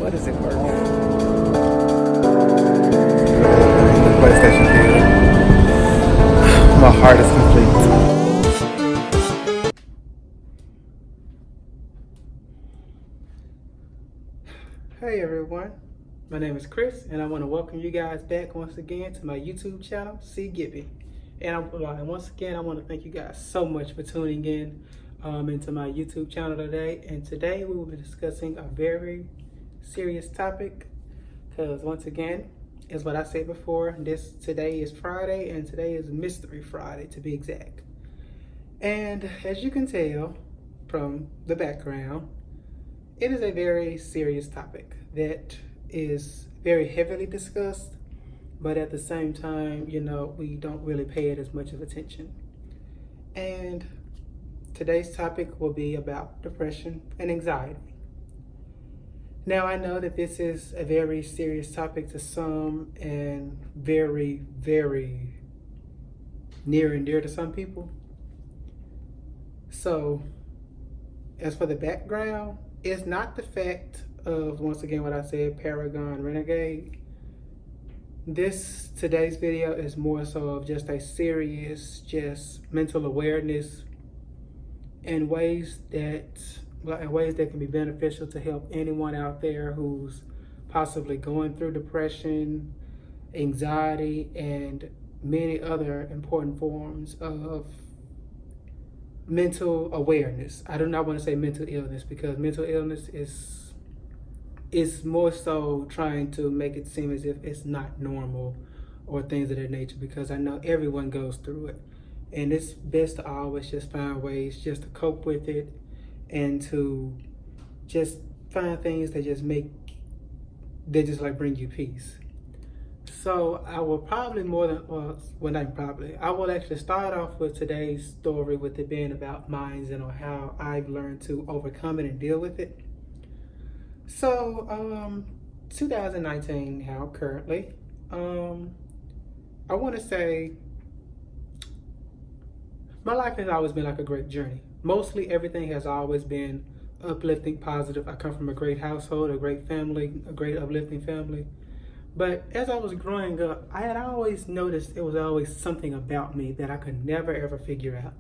What does it work? The PlayStation Theater. My heart is complete. Hey everyone, my name is Chris and I want to welcome you guys back once again to my YouTube channel, C. Gibby. And once again, I want to thank you guys so much for tuning in into my YouTube channel today. And today we will be discussing a very serious topic because once again, as what I said before, today is Friday and today is Mystery Friday to be exact. And as you can tell from the background, it is a very serious topic that is very heavily discussed, but at the same time, we don't really pay it as much of attention. And today's topic will be about depression and anxiety. Now, I know that this is a very serious topic to some and very, very near and dear to some people. So, as for the background, it's not the fact of, once again, what I said, Paragon Renegade. Today's video is more so of just a serious, mental awareness and ways that can be beneficial to help anyone out there who's possibly going through depression, anxiety, and many other important forms of mental awareness. I do not want to say mental illness because mental illness is more so trying to make it seem as if it's not normal or things of that nature, because I know everyone goes through it. And it's best to always just find ways just to cope with it and to just find things that just bring you peace. So I will probably I will actually start off with today's story with it being about minds and how I've learned to overcome it and deal with it. So 2019 now currently, I want to say my life has always been like a great journey. Mostly everything has always been uplifting, positive. I come from a great household, a great family, a great uplifting family. But as I was growing up, I had always noticed there was always something about me that I could never ever figure out.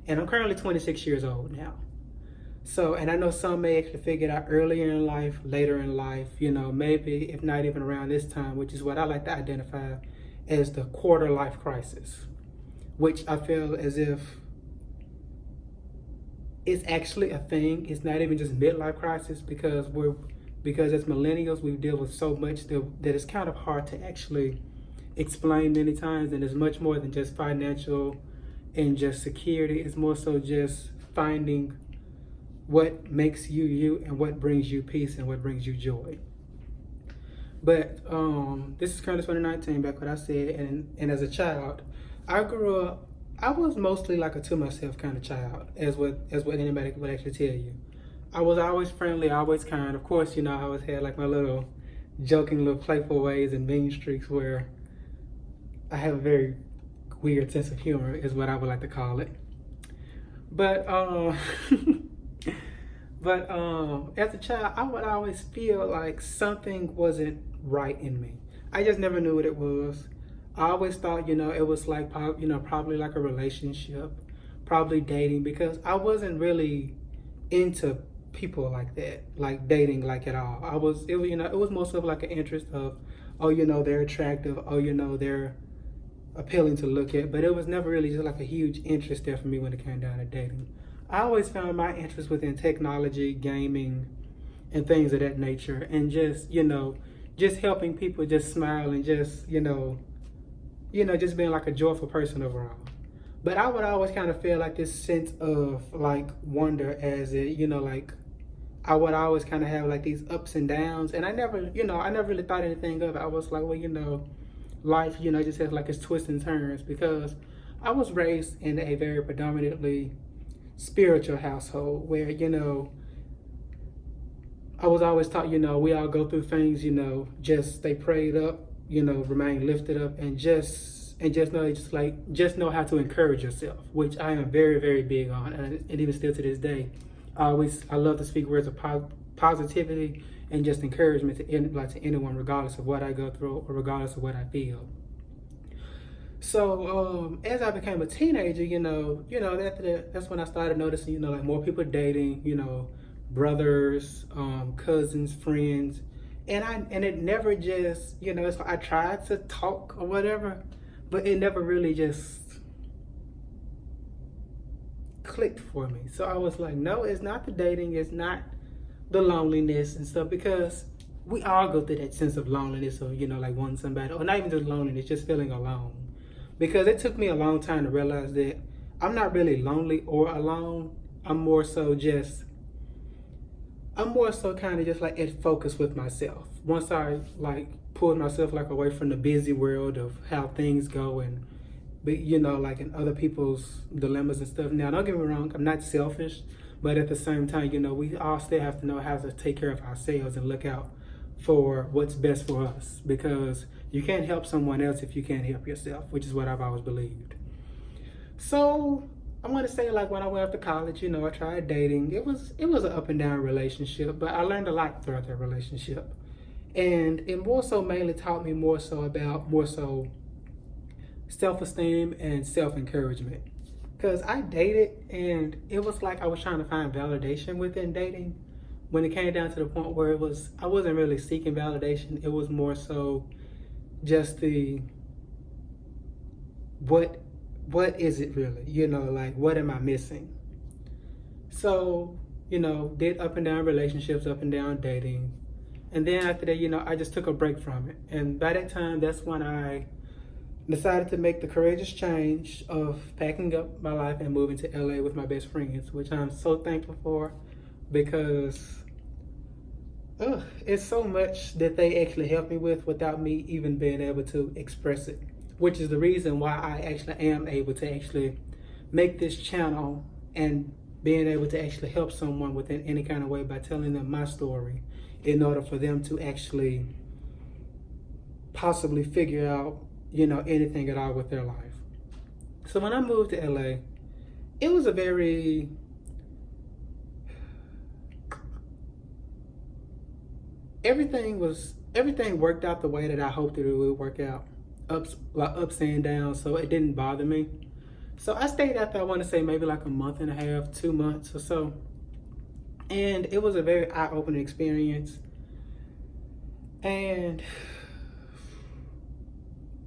And I'm currently 26 years old now. So, and I know some may actually figure it out earlier in life, later in life, maybe if not even around this time, which is what I like to identify as the quarter life crisis, which I feel as if it's actually a thing. It's not even just midlife crisis because as millennials, we deal with so much that it's kind of hard to actually explain many times. And it's much more than just financial and just security. It's more so just finding what makes you you and what brings you peace and what brings you joy. But this is currently 2019, back what I said. And as a child, I grew up, I was mostly like a to myself kind of child, as what anybody would actually tell you. I was always friendly, always kind. Of course, I always had like my little joking, little playful ways and mean streaks where I have a very weird sense of humor, is what I would like to call it. But as a child, I would always feel like something wasn't right in me. I just never knew what it was. I always thought, it was like, probably like a relationship, probably dating, because I wasn't really into people like that, like dating like at all. It was most of like an interest of, they're attractive, they're appealing to look at, but it was never really just like a huge interest there for me when it came down to dating. I always found my interest within technology, gaming, and things of that nature, and just helping people just smile and just just being like a joyful person overall. But I would always kind of feel like this sense of like wonder as it, like I would always kind of have like these ups and downs, and I never really thought anything of it. I was like, well, life, just has like its twists and turns, because I was raised in a very predominantly spiritual household where, I was always taught, we all go through things, just stay prayed up, remain lifted up, and just know how to encourage yourself, which I am very, very big on, and even still to this day, I love to speak words of positivity and just encouragement to anyone, regardless of what I go through or regardless of what I feel. So as I became a teenager, after that's when I started noticing, like more people dating, brothers, cousins, friends, and it never just, it's like I tried to talk or whatever, but it never really just clicked for me. So I was like, no, it's not the dating, it's not the loneliness and stuff, because we all go through that sense of loneliness, or like wanting somebody, or not even just loneliness, just feeling alone. Because it took me a long time to realize that I'm not really lonely or alone. I'm more so kind of just like at focus with myself. Once I like pulled myself like away from the busy world of how things go, and but like in other people's dilemmas and stuff. Now, don't get me wrong, I'm not selfish, but at the same time, we all still have to know how to take care of ourselves and look out for what's best for us, because you can't help someone else if you can't help yourself, which is what I've always believed. So I want to say, like, when I went off to college, I tried dating. It was an up and down relationship, but I learned a lot throughout that relationship, and it more so mainly taught me more so self-esteem and self-encouragement. Because I dated, and it was like I was trying to find validation within dating. When it came down to the point where I wasn't really seeking validation. It was more so just what is it really? Like, what am I missing? So, did up and down relationships, up and down dating. And then after that, I just took a break from it. And by that time, that's when I decided to make the courageous change of packing up my life and moving to LA with my best friends, which I'm so thankful for, because it's so much that they actually helped me with without me even being able to express it, which is the reason why I actually am able to actually make this channel and being able to actually help someone within any kind of way by telling them my story, in order for them to actually possibly figure out, anything at all with their life. So when I moved to LA, it was everything worked out the way that I hoped that it would work out. Ups and downs, so it didn't bother me. So I stayed out there, I want to say maybe like a month and a half, 2 months or so. And it was a very eye-opening experience. And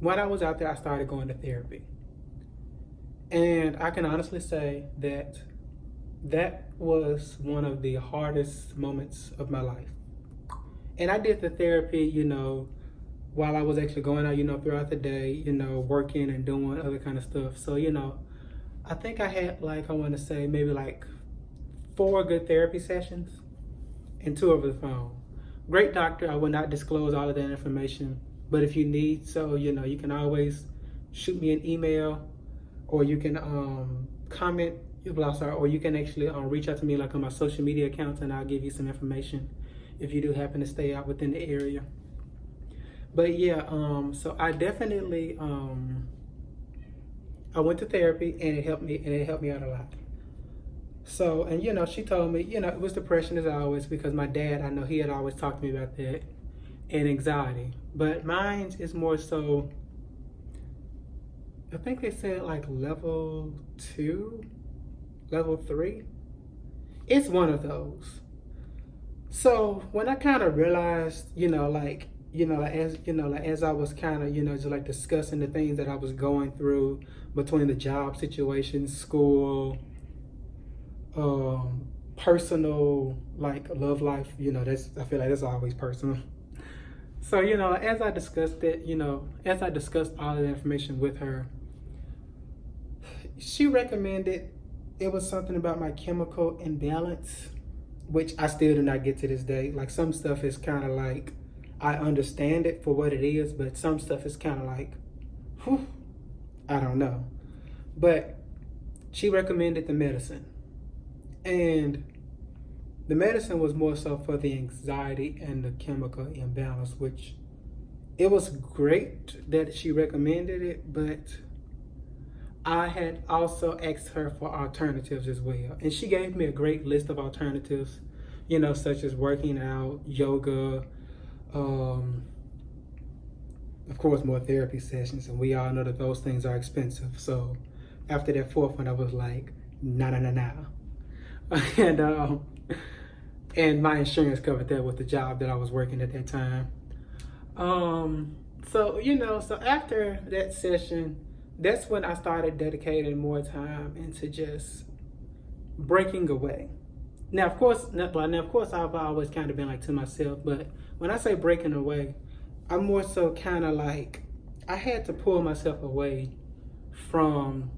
when I was out there, I started going to therapy. And I can honestly say that was one of the hardest moments of my life. And I did the therapy, while I was actually going out, throughout the day, working and doing other kind of stuff. So, I think I had I want to say maybe 4 good therapy sessions and 2 over the phone. Great doctor. I will not disclose all of that information, but if you need, you can always shoot me an email, or you can comment, or you can actually reach out to me on my social media accounts, and I'll give you some information if you do happen to stay out within the area. But yeah, so I definitely I went to therapy, and it helped me out a lot. So, and she told me, it was depression as always, because my dad, I know he had always talked to me about that, and anxiety. But mine is more so, I think they said level 2, level 3. It's one of those. So when I kind of realized, as I was kind of, just discussing the things that I was going through between the job situation, school, personal, love life, I feel like that's always personal. So, as I discussed it, as I discussed all of the information with her, she recommended, it was something about my chemical imbalance, which I still do not get to this day. Some stuff is kind of I understand it for what it is, but some stuff is kind of I don't know. But she recommended the medicine. And the medicine was more so for the anxiety and the chemical imbalance, which it was great that she recommended it, but I had also asked her for alternatives as well. And she gave me a great list of alternatives, such as working out, yoga, um, of course, more therapy sessions. And we all know that those things are expensive. So after that fourth one, I was like, nah, nah, nah, nah. And my insurance covered that with the job that I was working at that time. So after that session, that's when I started dedicating more time into just breaking away. Now, of course, I've always kind of been like to myself, but when I say breaking away, I'm more so kind of like, I had to pull myself away from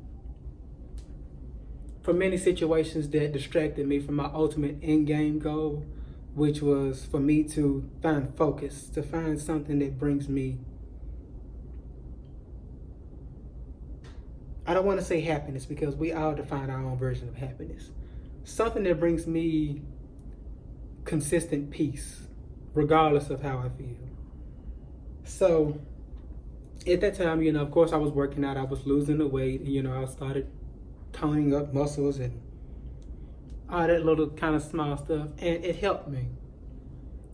many situations that distracted me from my ultimate end game goal, which was for me to find focus, to find something that brings me, I don't want to say happiness because we all define our own version of happiness. Something that brings me consistent peace, regardless of how I feel. So at that time, of course I was working out, I was losing the weight, and, I started toning up muscles and all that little kind of small stuff, and it helped me.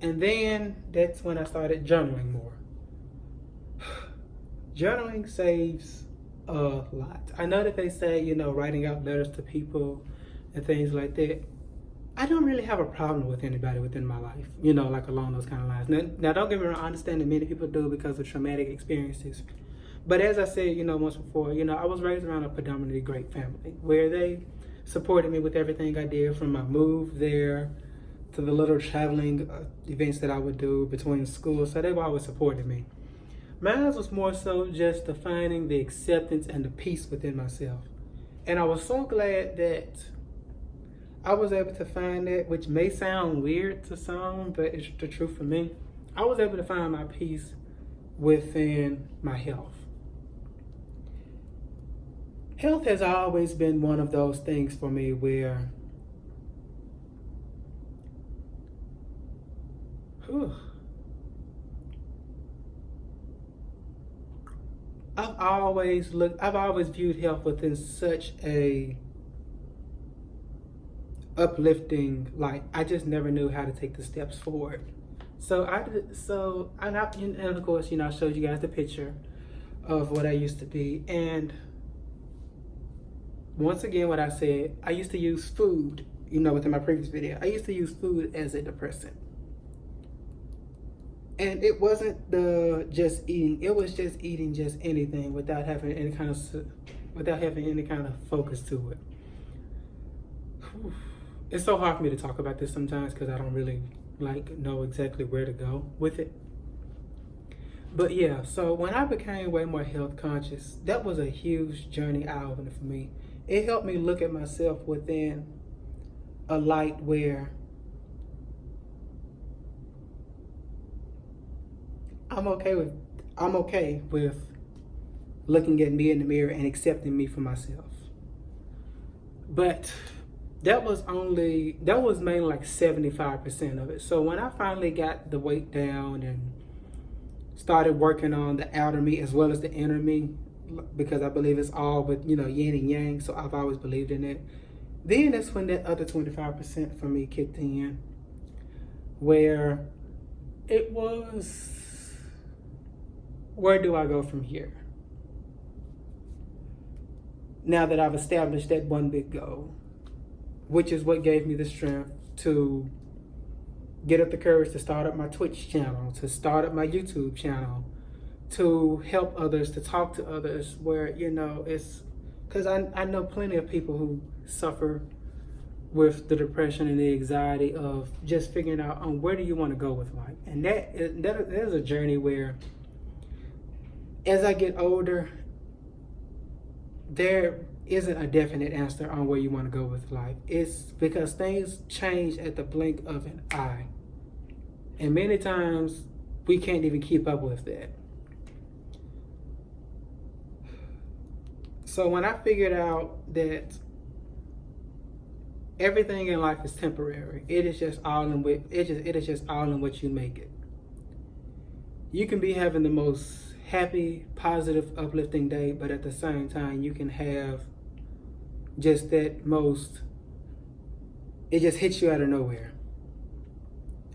And then that's when I started journaling more. Journaling saves a lot. I know that they say, writing out letters to people and things like that. I don't really have a problem with anybody within my life, like along those kind of lines. Now don't get me wrong, I understand that many people do because of traumatic experiences. But as I said, once before, I was raised around a predominantly great family where they supported me with everything I did, from my move there to the little traveling events that I would do between schools. So they've always supported me. Mine was more so just defining the acceptance and the peace within myself. And I was so glad that I was able to find that, which may sound weird to some, but it's the truth for me. I was able to find my peace within my health. Health has always been one of those things for me where I've always viewed health within such a uplifting light. I just never knew how to take the steps forward. And of course, I showed you guys the picture of what I used to be. And once again, what I said, I used to use food, within my previous video, I used to use food as a depressant. And it wasn't just eating, it was just eating just anything without having any kind of focus to it. It's so hard for me to talk about this sometimes because I don't really know exactly where to go with it. But yeah, so when I became way more health conscious, that was a huge journey eye opener for me. It helped me look at myself within a light where I'm okay with looking at me in the mirror and accepting me for myself. But that was mainly like 75% of it. So when I finally got the weight down and started working on the outer me as well as the inner me, because I believe it's all with, yin and yang, so I've always believed in it. Then that's when that other 25% for me kicked in, where it was, where do I go from here? Now that I've established that one big goal, which is what gave me the strength to get up the courage to start up my Twitch channel, to start up my YouTube channel, to help others, to talk to others, where, it's, because I know plenty of people who suffer with the depression and the anxiety of just figuring out on where do you want to go with life. And that is a journey where, as I get older, there isn't a definite answer on where you want to go with life. It's because things change at the blink of an eye. And many times we can't even keep up with that. So when I figured out that everything in life is temporary, it is just all in what you make it. You can be having the most happy, positive, uplifting day, but at the same time, you can have just it just hits you out of nowhere.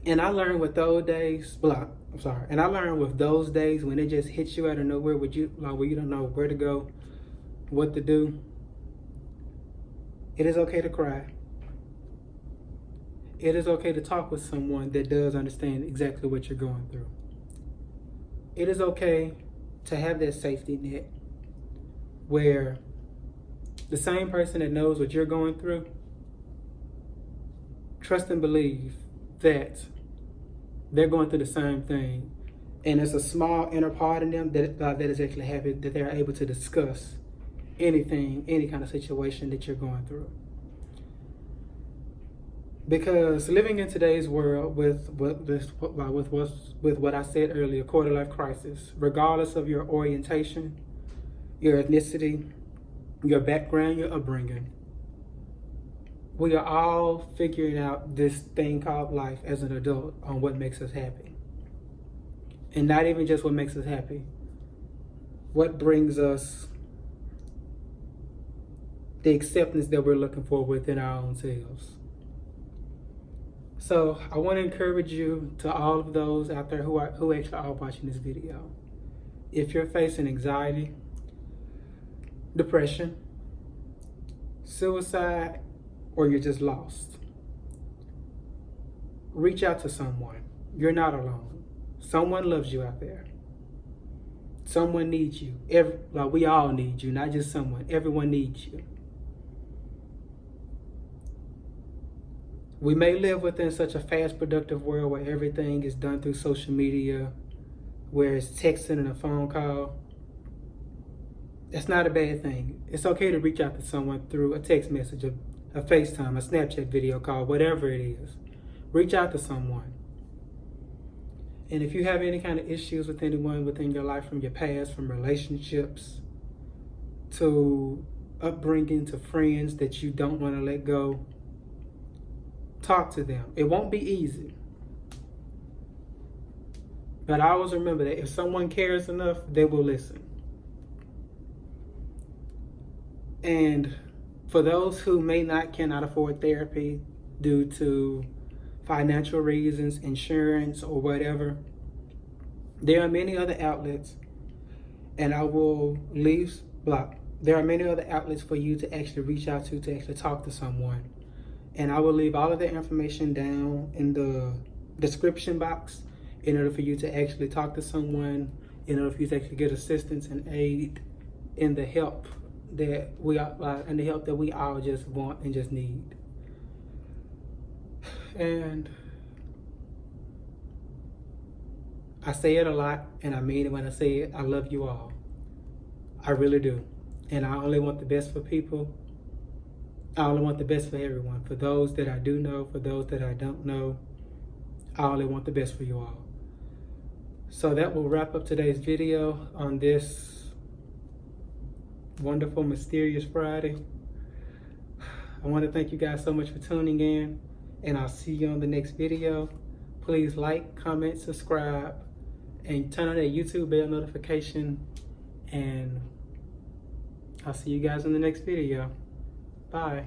And I learned with those days, and I learned with those days when it just hits you out of nowhere, where you don't know where to go, what to do. It is okay to cry. It is okay to talk with someone that does understand exactly what you're going through. It is okay to have that safety net where the same person that knows what you're going through, trust and believe that they're going through the same thing. And it's a small inner part in them that is actually happy that they're able to discuss anything, any kind of situation that you're going through. Because living in today's world with what I said earlier, quarter life crisis, regardless of your orientation, your ethnicity, your background, your upbringing, we are all figuring out this thing called life as an adult on what makes us happy. And not even just what makes us happy, what brings us the acceptance that we're looking for within our own selves. So I want to encourage you, to all of those out there who actually are watching this video. If you're facing anxiety, depression, suicide, or you're just lost, reach out to someone. You're not alone. Someone loves you out there. Someone needs you. We all need you, not just someone. Everyone needs you. We may live within such a fast, productive world where everything is done through social media, where it's texting and a phone call. That's not a bad thing. It's okay to reach out to someone through a text message, a FaceTime, a Snapchat video call, whatever it is. Reach out to someone. And if you have any kind of issues with anyone within your life, from your past, from relationships, to upbringing, to friends that you don't want to let go, talk to them. It won't be easy. But I always remember that if someone cares enough, they will listen. And for those who cannot afford therapy due to financial reasons, insurance, or whatever, there are many other outlets, and I will leave block. There are many other outlets for you to actually reach out to actually talk to someone. And I will leave all of that information down in the description box in order for you to actually talk to someone, in order for you to actually get assistance and aid in the help that we all just want and just need. And I say it a lot, and I mean it when I say it. I love you all. I really do. And I only want the best for people. I only want the best for everyone. For those that I do know, for those that I don't know, I only want the best for you all. So that will wrap up today's video on this wonderful, mysterious Friday. I want to thank you guys so much for tuning in, and I'll see you on the next video. Please like, comment, subscribe, and turn on that YouTube bell notification, and I'll see you guys in the next video. Bye.